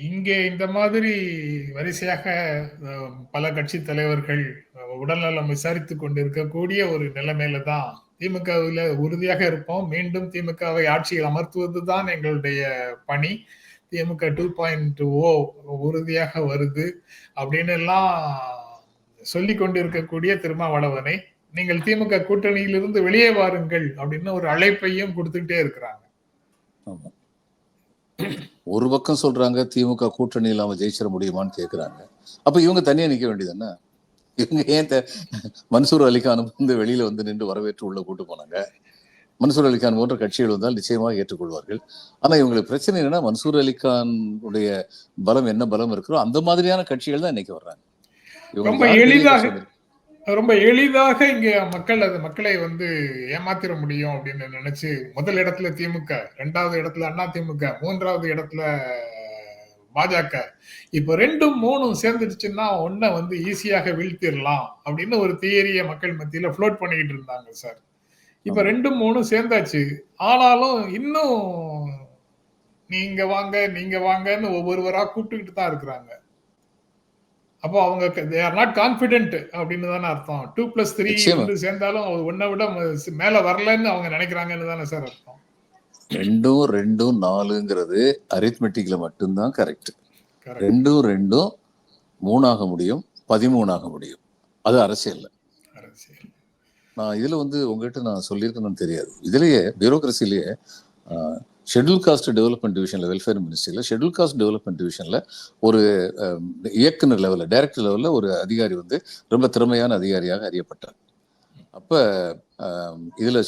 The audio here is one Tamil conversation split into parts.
இங்கே இந்த மாதிரி வரிசையாக பல கட்சி தலைவர்கள் உடல்நலம் விசாரித்துக் கொண்டிருக்கக்கூடிய ஒரு நிலைமையில தான் திமுகவில் உறுதியாக இருப்போம். மீண்டும் திமுகவை ஆட்சியில் அமர்த்துவதுதான் எங்களுடைய பணி. திமுக 2.0 உறுதியாக வருது அப்படின்னு எல்லாம் சொல்லிக் கொண்டிருக்கக்கூடிய திருமாவளவனை நீங்கள் திமுக கூட்டணியிலிருந்து வெளியே வாருங்கள் அப்படின்னு ஒரு அழைப்பையும் கொடுத்துக்கிட்டே இருக்கிறாங்க. ஒரு பக்கம் சொல்றாங்க திமுக கூட்டணி இல்லாம ஜெயிச்சிட முடியுமான்னு கேட்கிறாங்க. அப்ப இவங்க தனியா நிக்க வேண்டியதுன்னா இவங்க ஏன் மன்சூர் அலிகான் வந்து வெளியில வந்து நின்று வரவேற்று உள்ள கூட்டு போனாங்க? மன்சூர் அலிகான் போன்ற கட்சிகள் வந்தால் நிச்சயமாக ஏற்றுக்கொள்வார்கள். ஆனா இவங்களுக்கு பிரச்சனை என்னன்னா, மன்சூர் அலிகான் உடைய பலம் என்ன பலம் இருக்கிறோ அந்த மாதிரியான கட்சிகள் தான் இன்னைக்கு வர்றாங்க. ரொம்ப எளிதாக இங்க மக்களை வந்து ஏமாத்திர முடியும் அப்படின்னு நினைச்சு முதல் இடத்துல திமுக, 2வது இடத்துல அண்ணா திமுக, 3வது இடத்துல பாஜக. இப்ப 2, 3 சேர்ந்துடுச்சுன்னா ஒன்ன வந்து ஈஸியாக வீழ்த்திடலாம் அப்படின்னு ஒரு தியரிய மக்கள் மத்தியில ஃப்ளோட் பண்ணிக்கிட்டு இருந்தாங்க சார். இப்ப 2, 3 சேர்ந்தாச்சு. ஆனாலும் இன்னும் நீங்க வாங்கன்னு ஒவ்வொருவரா கூப்பிட்டுக்கிட்டு தான் இருக்கிறாங்க. அப்போ அவங்க they are not confident அப்படின்னு தானே அர்த்தம். 2+3 சேர்ந்தாலும் ஒன்னை விட மேல வரலன்னு அவங்க நினைக்கிறாங்கன்னு தானே சார் அர்த்தம். 2, 2, 4ங்கிறது அரித்மெட்டிக்ல மட்டும்தான் கரெக்ட். 2, 2 3 ஆக முடியும், 13 ஆக முடியும். அது அரசியல். நான் இதுல வந்து உங்ககிட்ட நான் சொல்லியிருக்கேன்னு தெரியாது. இதுலயே பியூரோக்ரஸிலேயே ஷெட்யூல் காஸ்ட் டெவலப்மெண்ட் டிவிஷன்ல, வெல்ஃபேர் மினிஸ்ட்ரியில ஷெட்யூல் காஸ்ட் டெவலப்மெண்ட் டிவிஷன்ல ஒரு இயக்குனர் லெவலில், டைரக்டர் லெவலில் ஒரு அதிகாரி வந்து ரொம்ப திறமையான அதிகாரியாக அறியப்பட்டார். அப்போ இதில்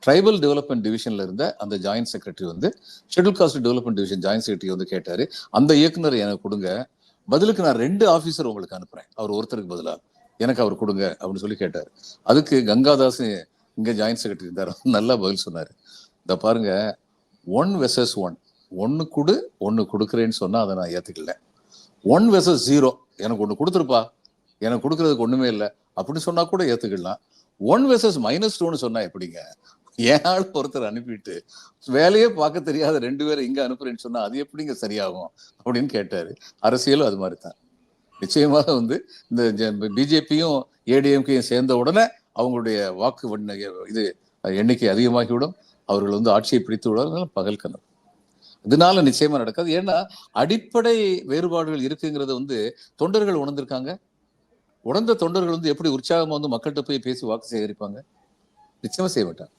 ட்ரைபல் டெவலப்மெண்ட் டிவிஷனில் இருந்த அந்த ஜாயின்ட் செக்ரட்டரி வந்து schedule caste development division joint secretary வந்து கேட்டார், அந்த இயக்குனர் எனக்கு கொடுங்க, பதிலுக்கு நான் 2 ஆஃபீஸர் உங்களுக்கு அனுப்புகிறேன், அவர் ஒருத்தருக்கு பதிலாக எனக்கு அவர் கொடுங்க அப்படின்னு சொல்லி கேட்டார். அதுக்கு கங்காதாஸ் இங்கே ஜாயின்ட் செக்ரட்டரி இருந்தார், நல்லா பதில் சொன்னார். இந்த பாருங்க, 1 versus 1, 1 கொடு 1 கொடுக்குறேன்னு சொன்னால் அதை நான் ஏற்றுக்கல. 1 versus 0, எனக்கு 1 கொடுத்துருப்பா, எனக்கு கொடுக்குறதுக்கு ஒன்றுமே இல்லை அப்படின்னு சொன்னால் கூட ஏற்றுக்கலாம். 1 versus -2ன்னு சொன்னா எப்படிங்க? ஏன் ஆள் ஒருத்தர் அனுப்பிட்டு வேலையே பார்க்க தெரியாத 2 பேரை இங்க அனுப்புறேன்னு சொன்னா அது எப்படிங்க சரியாகும் அப்படின்னு கேட்டாரு. அரசியலும் அது மாதிரி தான். நிச்சயமாக வந்து இந்த பிஜேபியும் ஏடிஎம்கேயும் சேர்ந்த உடனே அவங்களுடைய வாக்கு இது எண்ணிக்கை அதிகமாகிவிடும். அவர்கள் வந்து ஆட்சியை பிடித்து விடுவார்கள், பகல் கனவு. இதனால நிச்சயமா நடக்காது. ஏன்னா அடிப்படை வேறுபாடுகள் இருக்குங்கிறத வந்து தொண்டர்கள் உணர்ந்திருக்காங்க. உணர்ந்த தொண்டர்கள் வந்து எப்படி உற்சாகமா வந்து மக்கள்கிட்ட போய் பேசி வாக்கு சேகரிப்பாங்க? நிச்சயமா செய்ய மாட்டாங்க.